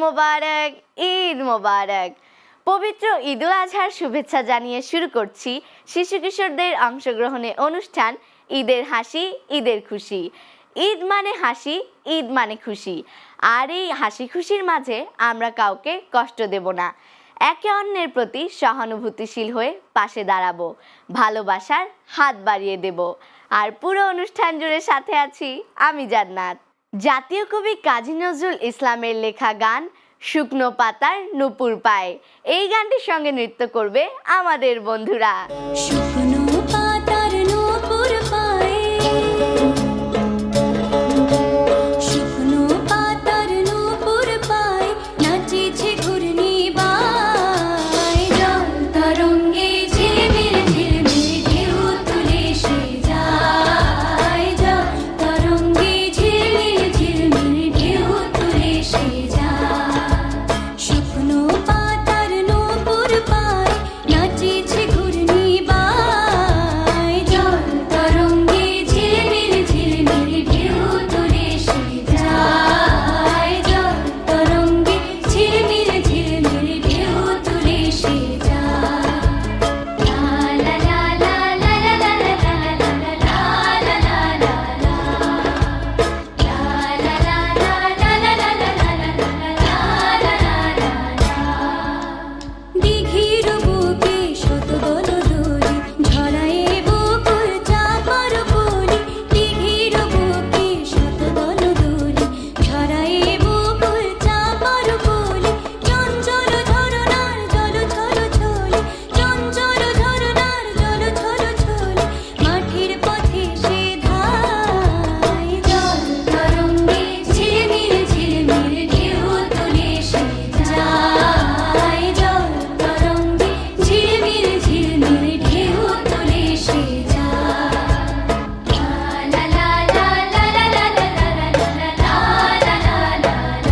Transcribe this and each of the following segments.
মোবারক, ঈদ মোবারক। পবিত্র ঈদুল আজহার শুভেচ্ছা জানিয়ে শুরু করছি শিশু কিশোরদের অংশগ্রহণে অনুষ্ঠান ঈদের হাসি, ঈদের খুশি। ঈদ মানে হাসি, ঈদ মানে খুশি। আর এই হাসি খুশির মাঝে আমরা কাউকে কষ্ট দেব না। একে অন্যের প্রতি সহানুভূতিশীল হয়ে পাশে দাঁড়াবো, ভালোবাসার হাত বাড়িয়ে দেব। আর পুরো অনুষ্ঠান জুড়ে সাথে আছি আমি জান্নাত। জাতীয় কবি কাজী নজরুল ইসলামের লেখা গান শুকনো পাতার নূপুর পায়ে, এই গানটির সঙ্গে নৃত্য করবে আমাদের বন্ধুরা। শুকনো পাতার নূপুর পায়ে, শুকনো পাতার নূপুর পায়ে নাচেছে ঘূর্ণি বায়। জল তরঙ্গে ঝিলমিল ঝিলমিল ঢেউ তুলে সে যায়। জল তরঙ্গে ঝিলমিল ঝিলমিল ঢেউ তুলে সে যায়। শুকনো পাতার নূপুর পায়ে নাচেছে ঘূর্ণি বায়। জল তরঙ্গে ঝিলমিল ঝিলমিল ঢেউ তুলে সে যায়। জল তরঙ্গে ঝিলমিল ঝিলমিল ঢেউ তুলে সে যায়। লা লা লা লা লা লা লা লা লা লা লা লা লা লা লা দিঘির বুকে শত বনদলি ঝরায়ে বকুল চাপার কলি। দিঘির বুকে শত বনদলি ঝরায়ে বকুল চাপার কলি। চঞ্চল ঝরনার জল ছল ছলে, চঞ্চল ঝরনার জল ছল ছলে মাঠের পথে সে ধায়। জল তরঙ্গে ঝিলমিল ঝিলমিল ঢেউ তুলে সে যায়। জল তরঙ্গে ঝিলমিল ঝিলমিল ঢেউ তুলে সে যায়। লা লা লা লা লা লা লা লা লা লা লা লা লা লা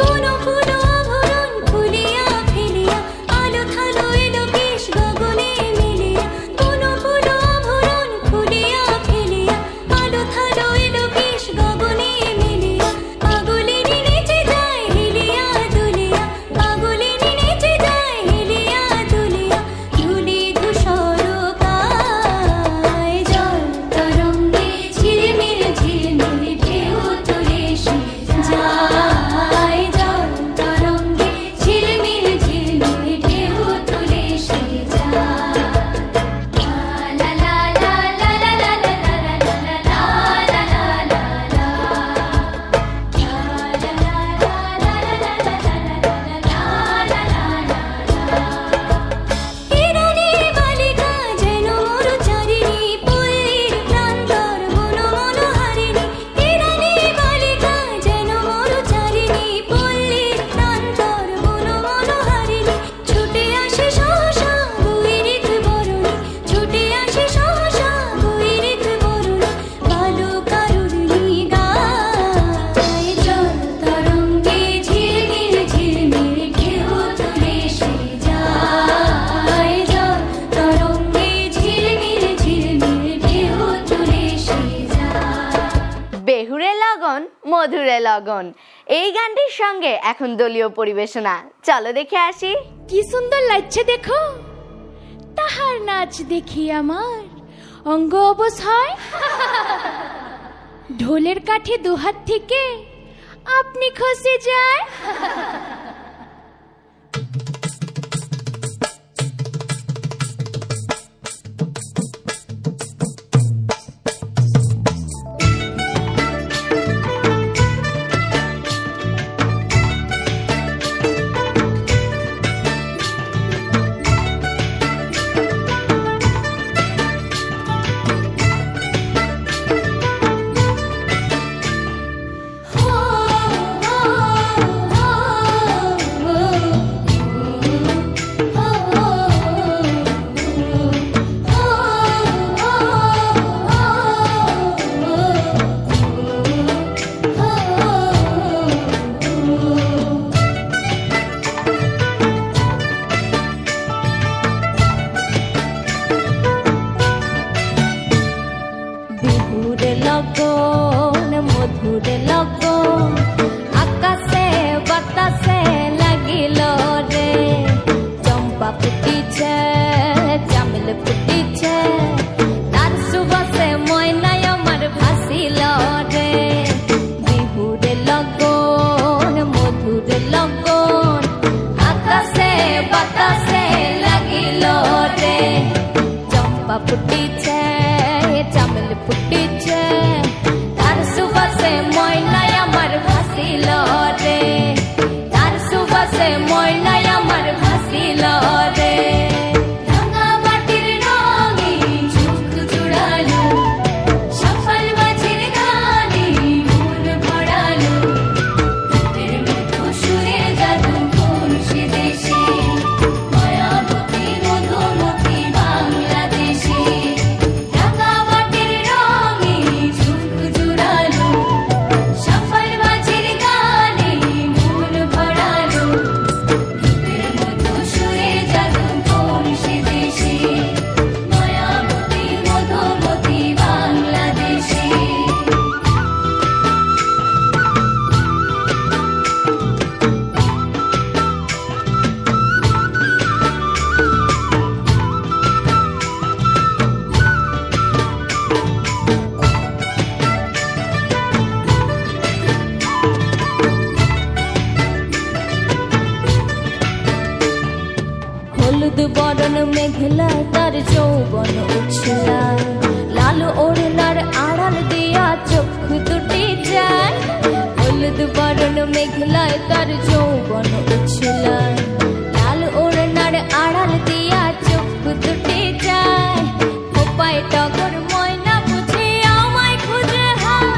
কোনো কোনো আভরণ খুলিয়া ফেলিয়া আলো থালো এলো বেশ গগনে মিলিয়া। কোনো কোনো আভরণ খুলিয়া ফেলিয়া আলো থালো এলো বেশ গগনে মিলিয়া। পাগলিনী নেচে যায় হেলিয়া দুলিয়া, পাগলিনী নেচে যায় হেলিয়া দুলিয়া। ধুলি ধূসর কায়। জল তরঙ্গে ঝিলমিল ঝিলমিল ঢেউ তুলে সে যায়। জল তরঙ্গে ঝিলমিল ঝিলমিল ঢেউ তুলে সে যায়। লা লা লা লা লা লা লা লা লা লা লা লা লা হিরানি বালিকা যেন মরুচারিণী, পল্লীর প্রান্তর বন মনোহারিণী। হিরানি বালিকা যেন মরুচারিণী, পল্লীর প্রান্তর বন মনোহারিণী। ছুটে আসে সহসা বৈরিক বরণী, ছুটে আসে সহসা বৈরিক বরণী। বালুকারুণী গায়। জল তরঙ্গে ঝিলমিল ঝিলমিল ঢেউ তুলে সে যায়। জল তরঙ্গে ঝিলমিল ঝিলমিল ঢেউ তুলে সে যায়। বেহুরে লগন মধুরে লগন, এই গানটির সঙ্গে এখন দলীয় পরিবেশনা। চলো দেখে আসি। কি সুন্দর লাগছে দেখো, তাহার নাচ দেখি আমার অঙ্গ অবশ হয়। ঢোলের কাঠে দুহাত থেকে আপনি খসে যায়। হো হো হো বিহুর লগন মধুর লগন আকাশে বাতাসে লাগিল রে চম্পা ফুটিছে চামেল ফুটিছে তার সুবাসে ময়নায় আমার ভাসিল রে বিহুর লগন মধুর লগন আকাশে বাতাসে লাগিল রে চম্পা ফুটিছে চামেল ফুটিছে তার সুবাসে ময়নায় আমার ভাসিল রে তার সুবাসে ময়নায় আমার ভাসিল রে রাঙা মাটির রঙে চোখ জুড়ালো সফল মাঝির গানে মন ভরালো রূপের মতো সুরে জাদু করছে দেশে মায়াবতী মধুমতি বাংলাদেশে রাঙা মাটির রঙে চোখ জুড়ালো সফল মাঝির গানে মন ভরালো রূপের মতো সুরে জাদু করছে দেশে মায়াবতী মধুমতি বাংলাদেশে হলুদ বরণ মেঘলায় তার যৌবন উছলায় লাল ওড়নার আড়াল দিয়া চক্ষু দুটি যায় হলুদ বরণ মেঘলায় তার যৌবন উছলায় লাল ওড়নার আড়াল দিয়া চক্ষু দুটি যায় খোপায় টগর ময়না বুঝে আমায় খুঁজে হায়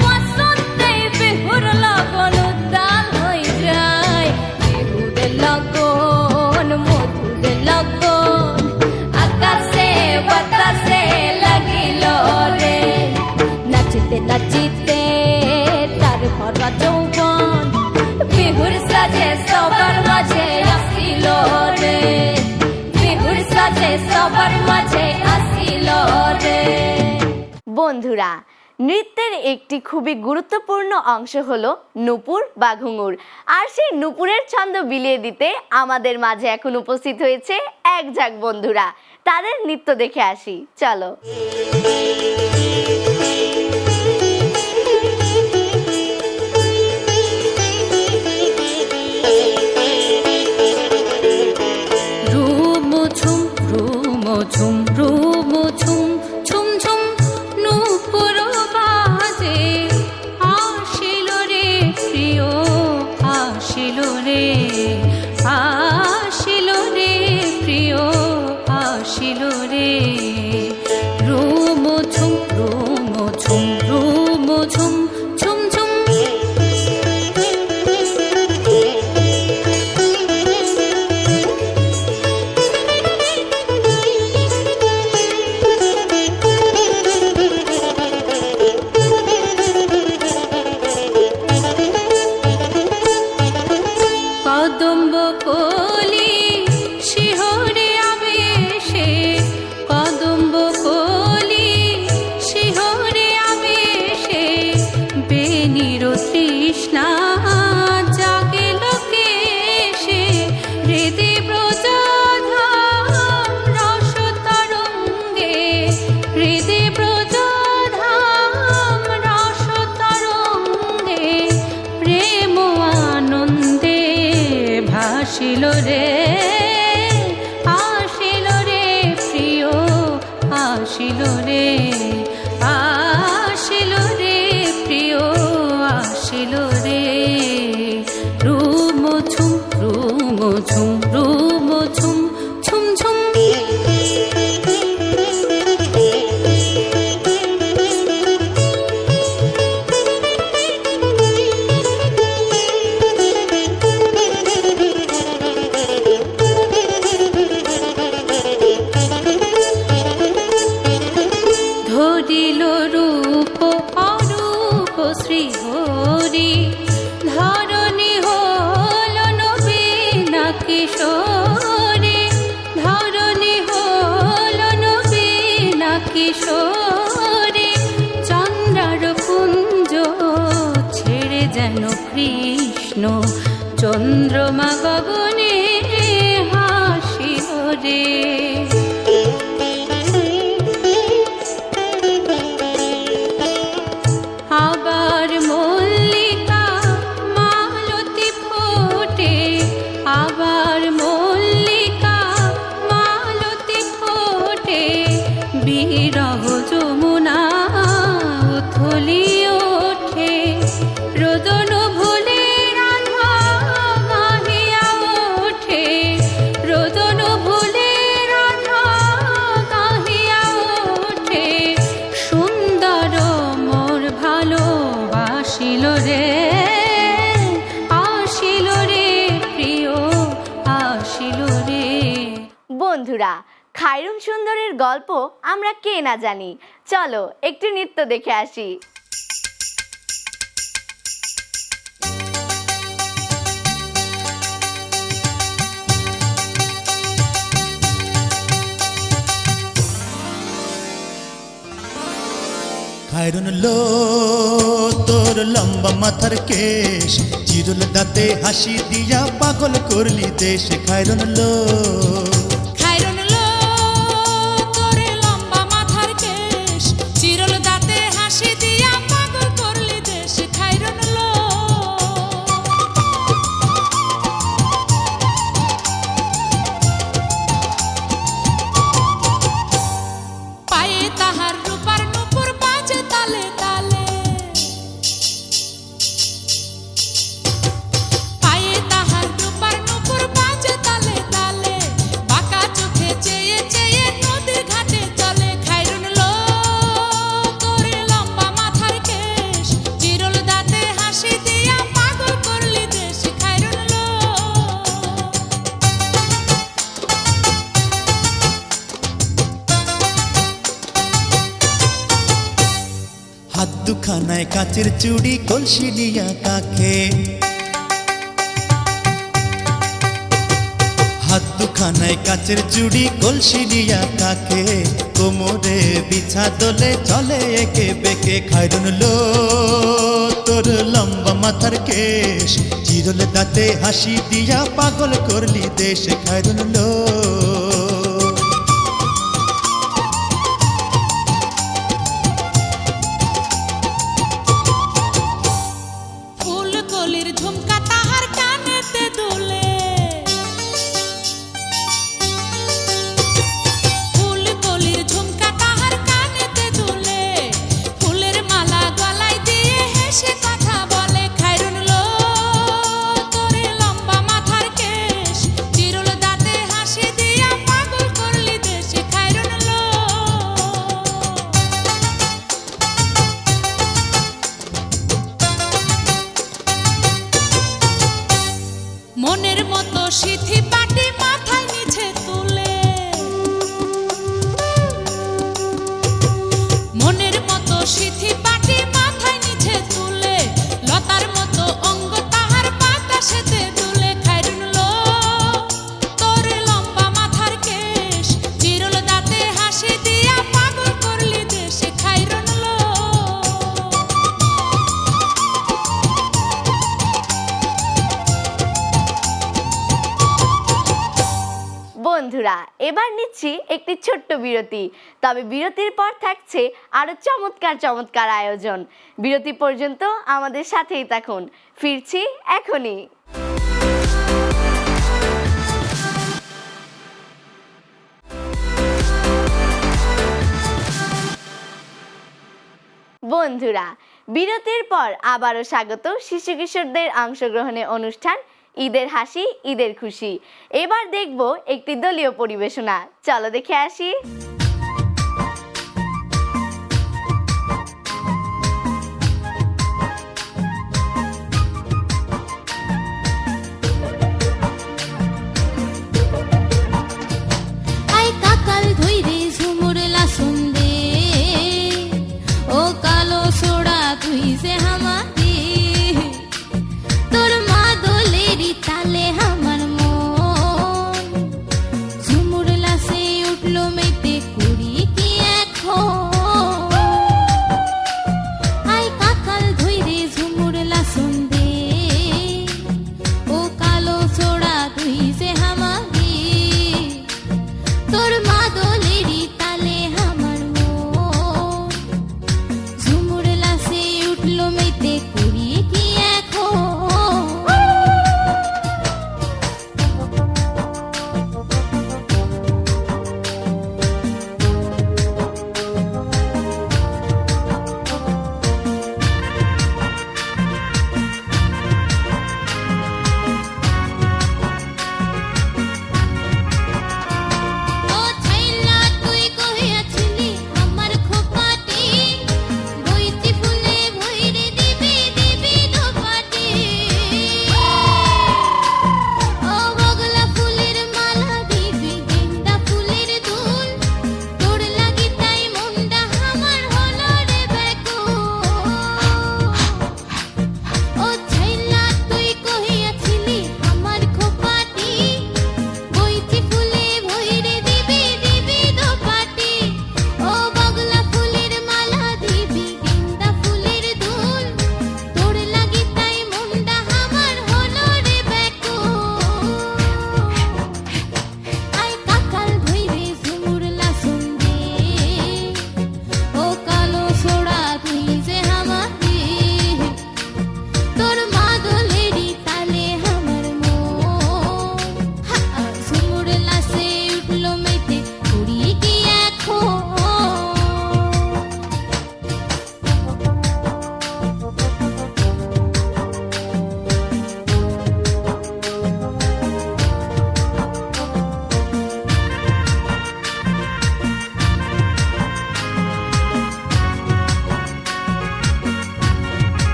বসন্তে বিহুর লগন উদ্যান হয়ে যায় বিহুর লগন মধুর লগন আকাশে বাতাসে লাগিল রে নাচিতে নাচিতে তার ভরা যৌবন বিহুর সাজে সবার মাঝে আসিল রে বিহুর সাজে সবার মাঝে আসিল রে বন্ধুরা, নৃত্যের একটি খুবই গুরুত্বপূর্ণ অংশ হলো নূপুর বা ঘুঙুর। আর সেই নূপুরের ছন্দ বিলিয়ে দিতে আমাদের মাঝে এখন উপস্থিত হয়েছে এক ঝাঁক বন্ধুরা। তাদের নৃত্য দেখে আসি, চলো। ঝুম রুম ঝুম ঝুম ঝুম নূপুর বাজে আসিল রে প্রিয় আসিল রে আসিল রে প্রিয় আসিল রে রুম ঝুম চন্দ্রমা গগনে হাসিল রে। আবার মল্লিকা মালতী ফোটে, আবার মল্লিকা মালতী ফোটে, বিরহ যমুনা উথলি ওঠে, রোদন ভুলে রাধা গাহিয়া ওঠে, রোদন ভুলে রাধা গাহিয়া ওঠে, সুন্দর মোর ভালোবাসিল রে, আসিল রে প্রিয়, আসিল রে। বন্ধুরা, খায়রুন সুন্দরের গল্প আমরা কে না জানি। চলো একটু নৃত্য দেখে আসি। খায়রুন লো তোর লম্বা মাথার কেশ, চিরুল দাঁতে হাসি দিয়া পাগল করলি দেশ। খায়রুন লো খায়রুন লো তোর লম্বা মাথার কেশ, চিরল দাঁতে হাসি দিয়া পাগল করলি দেশ। খায়রুন লো পায়ে তাহার রূপার নূপুর বাজে তালে তালে, পায়ে তাহার রূপার নূপুর বাজে তালে তালে, বাঁকা চোখে চেয়ে চেয়ে নদীর ঘাটে চলে। খায়রুন লো তোর লম্বা মাথার কেশ, চিরল দাঁতে হাসি দিয়া পাগল করলি দেশ। খায়রুন লো হাত দুখানায় কাচের চুড়ি, কলসি নিয়া কাখে, হাত দুখানায় কাচের চুড়ি, কলসি নিয়া কাখে, কোমরে বিছা দোলে চলে একে বেঁকে। খায়রুন লো তোর লম্বা মাথার কেশ, চিরল দাঁতে হাসি দিয়া পাগল করলি দেশ। খায়রুন লো ফুলকলির ঝুমকা তাহার কানেতে দুলে, ফুলকলির ঝুমকা তাহার কানেতে দুলে, ফুলের মালা গলায় দিয়ে হেসে কথা বলে। খায়রুন লো তোর লম্বা মাথার কেশ, চিরল দাঁতে হাসি দিয়া পাগল করলি দেশ। খায়রুন লো মনের মতো সিথি পাটি মাথায় নিচে তুলে, মনের মতো সিথি পাটি মাথায় নিচে তুলে, লতার মতো অঙ্গ তাহার বাতাসেতে দুলে। খায়রুন লো তোর লম্বা মাথার কেশ, চিরল দাঁতে হাসি দিয়া পাগল করলি দেশ। খায়রুন লো বন্ধুরা, এবার নিচ্ছি একটি ছোট্ট বিরতি। তবে বিরতির পর থাকছে আরো চমৎকার চমৎকার আয়োজন। বিরতি পর্যন্ত আমাদের সাথেই থাকুন, ফিরছি এখনই। বন্ধুরা, বিরতির পর আবারও স্বাগত শিশু কিশোরদের অংশগ্রহণে অনুষ্ঠান ঈদের হাসি ঈদের খুশি। এবার দেখব একটি দলীয় পরিবেশনা। চলো দেখে আসি। আই কাকাল ধইরে ঝুমুর লাসুন দে, ও কালো সোড়া তুই যে হামাদি, তোর মা দোলেরি তালে আমার মন, ঝুমুর লাসে উঠলো মেতে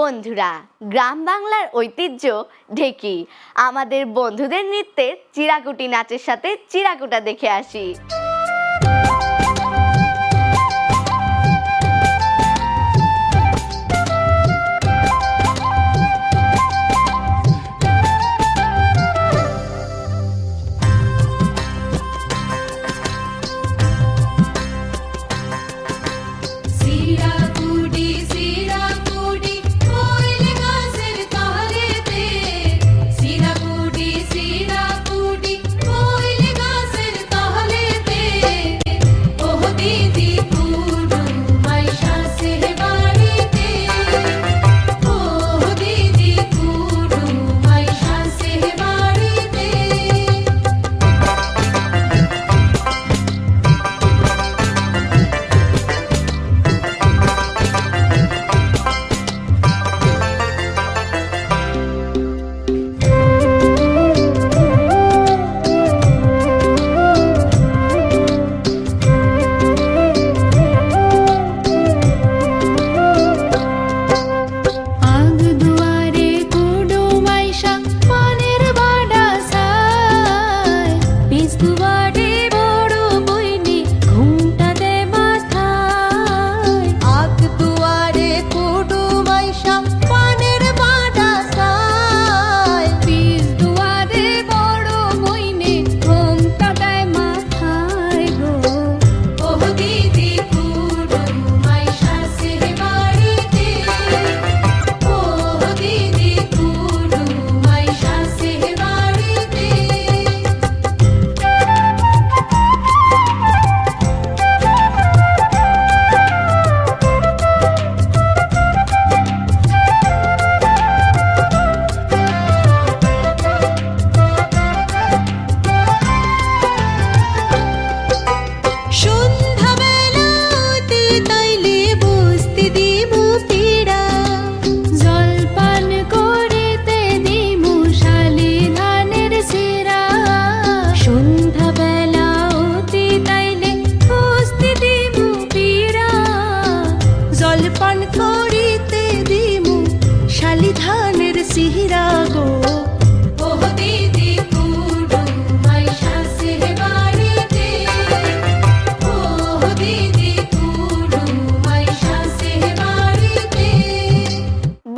বন্ধুরা, গ্রাম বাংলার ঐতিহ্য ঢেকি। আমাদের বন্ধুদের নৃত্যের চিরাকুটি নাচের সাথে চিরাকুটা দেখে আসি।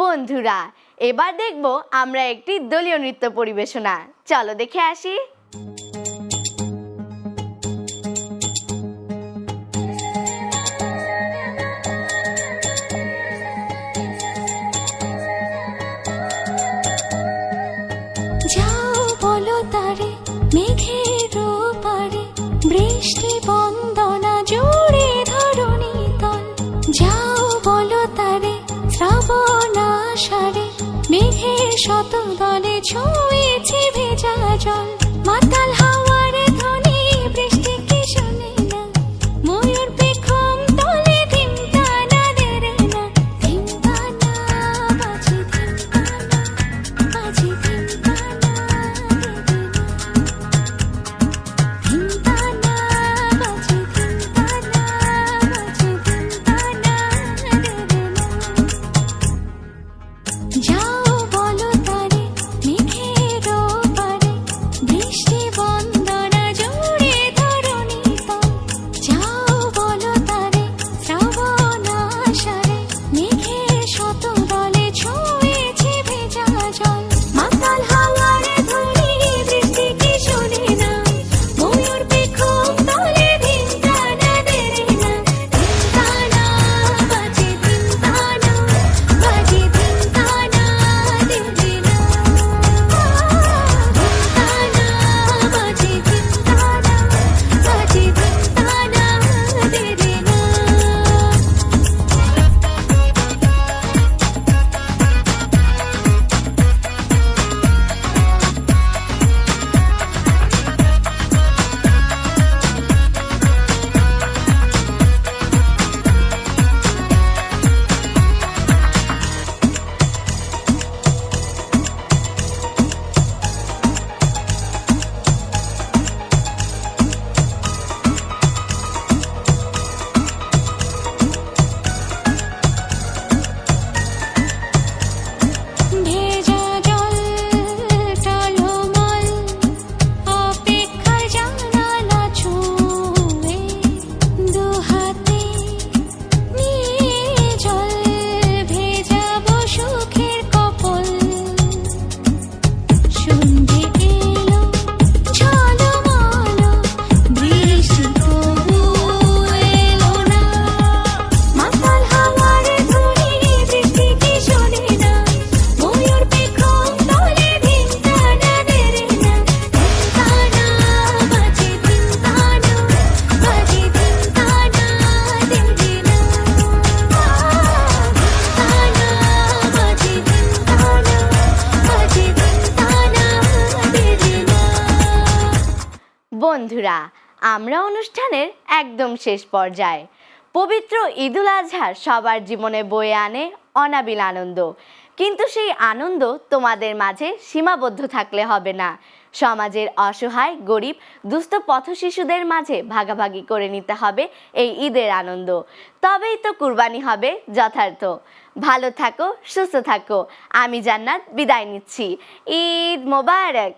বন্ধুরা, এবার দেখব আমরা একটি দলীয় নৃত্য পরিবেশনা। চলো দেখে আসি। যাও বলো তারে মেঘের পারে, বৃষ্টি বন্দনা জোরে ধরণী তল। যাও বলো তারে শ্রাবণ আষাঢ়ে, মেঘের শত দলে ছুঁয়েছে ভেজা জল। মাতাল হাওয়ার ধ্বনি বৃষ্টি কি শোনে না, ময়ূর পেখম তলে ধিমকানা দেরে না। ধিমকানা বাজে ধিমকানা, বাজে ধিমকানা দেরে না। ধিমকানা বাজে ধিমকানা, বাজে ধিমকানা দেরে না। যাও বলো তারে মেঘের পারে, বন্ধুরা, আমরা অনুষ্ঠানের একদম শেষ পর্যায়ে। পবিত্র ঈদুল আজহা সবার জীবনে বয়ে আনে অনাবিল আনন্দ, কিন্তু সেই আনন্দ তোমাদের মাঝে সীমাবদ্ধ থাকলে হবে না। সমাজের অসহায়, গরিব, দুস্থ পথশিশুদের মাঝে ভাগাভাগি করে নিতে হবে এই ঈদের আনন্দ, তবেই তো কুরবানি হবে যথার্থ। ভালো থাকো, সুস্থ থাকো। আমি জান্নাত বিদায় নিচ্ছি। ঈদ মোবারক।